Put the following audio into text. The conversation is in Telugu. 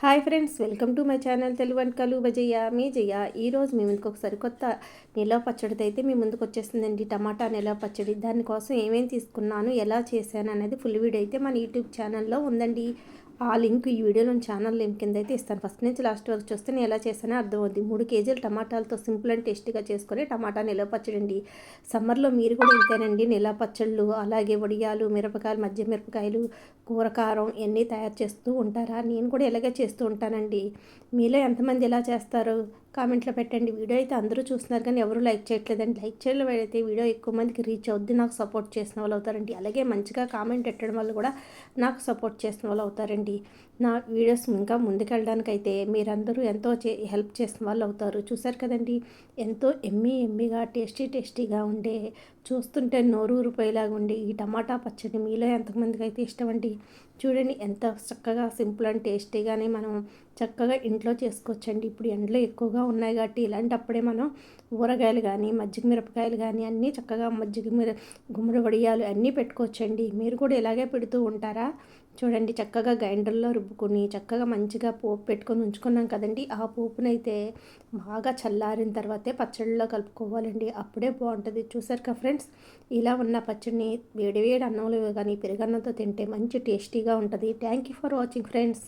Hi friends, welcome to my channel Telugu వంటకాలు బజయ్య మీ జయ్య. ఈరోజు మీ ముందుకు ఒకసారి కొత్త నిలవ పచ్చడితో అయితే మీ ముందుకు వచ్చేస్తుందండి. టమాటా నిలవ పచ్చడి. దానికోసం ఏమేమి తీసుకున్నాను, ఎలా చేశాను అనేది ఫుల్ వీడియో అయితే మన యూట్యూబ్ ఛానల్లో ఉందండి. ఆ లింక్ ఈ వీడియోలో ఛానల్ లింక్ కింద అయితే ఇస్తాను. ఫస్ట్ నుంచి లాస్ట్ వరకు చూస్తే నేను ఎలా చేశానో అర్థమవుద్ది. 3 కేజీలు టమాటాలతో సింపుల్ అండ్ టేస్టీగా చేసుకొని టమాటా నిలవ పచ్చడి అండి. సమ్మర్లో మీరు కూడా ఇంతేనండి. నిలవ పచ్చళ్ళు, అలాగే వడియాలు, మిరపకాయలు, మధ్య మిరపకాయలు, కూరకారం ఇవన్నీ తయారు చేస్తూ ఉంటారా? నేను కూడా ఇలాగే చేస్తూ ఉంటానండి. మీలో ఎంతమంది ఇలా చేస్తారు కామెంట్లో పెట్టండి. వీడియో అయితే అందరూ చూస్తున్నారు కానీ ఎవరు లైక్ చేయట్లేదండి. లైక్ చేయడం అయితే వీడియో ఎక్కువ మందికి రీచ్ అవుద్ది, నాకు సపోర్ట్ చేసిన వాళ్ళు అవుతారండి. అలాగే మంచిగా కామెంట్ పెట్టడం వల్ల కూడా నాకు సపోర్ట్ చేసిన వాళ్ళు అవుతారండి. నా వీడియోస్ ఇంకా ముందుకెళ్ళడానికైతే మీరందరూ ఎంతో హెల్ప్ చేసిన వాళ్ళు అవుతారు. చూసారు కదండి, ఎంతో ఎమ్మీగా టేస్టీగా ఉండే, చూస్తుంటే నోరు ఊరిపోయేలాగా ఉండే ఈ టమాటా పచ్చడి మీలో ఎంతమందికి అయితే ఇష్టమండి. చూడండి ఎంత చక్కగా సింపుల్ అండ్ టేస్టీగానే మనం చక్కగా ఇంట్లో చేసుకోవచ్చండి. ఇప్పుడు ఎండలు ఎక్కువగా ఉన్నాయి కాబట్టి ఇలాంటప్పుడే మనం ఊరగాయలు కానీ, మజ్జిగ మిరపకాయలు కానీ అన్నీ చక్కగా గుమ్మడి వడియాలు అన్నీ పెట్టుకోవచ్చండి. మీరు కూడా ఇలాగే పెడుతూ ఉంటారా? చూడండి, చక్కగా గ్రైండర్లో రుబ్బుకొని చక్కగా మంచిగా పోపు పెట్టుకొని ఉంచుకున్నాం కదండి. ఆ పోపునైతే బాగా చల్లారిన తర్వాతే పచ్చడిలో కలుపుకోవాలండి. అప్పుడే బాగుంటుంది. చూసారు కదా ఫ్రెండ్స్, ఇలా ఉన్న పచ్చడిని వేడి వేడి అన్నంలో కానీ పెరుగన్నంతో తింటే మంచి టేస్టీగా ఉంటుంది. Thank you for watching friends.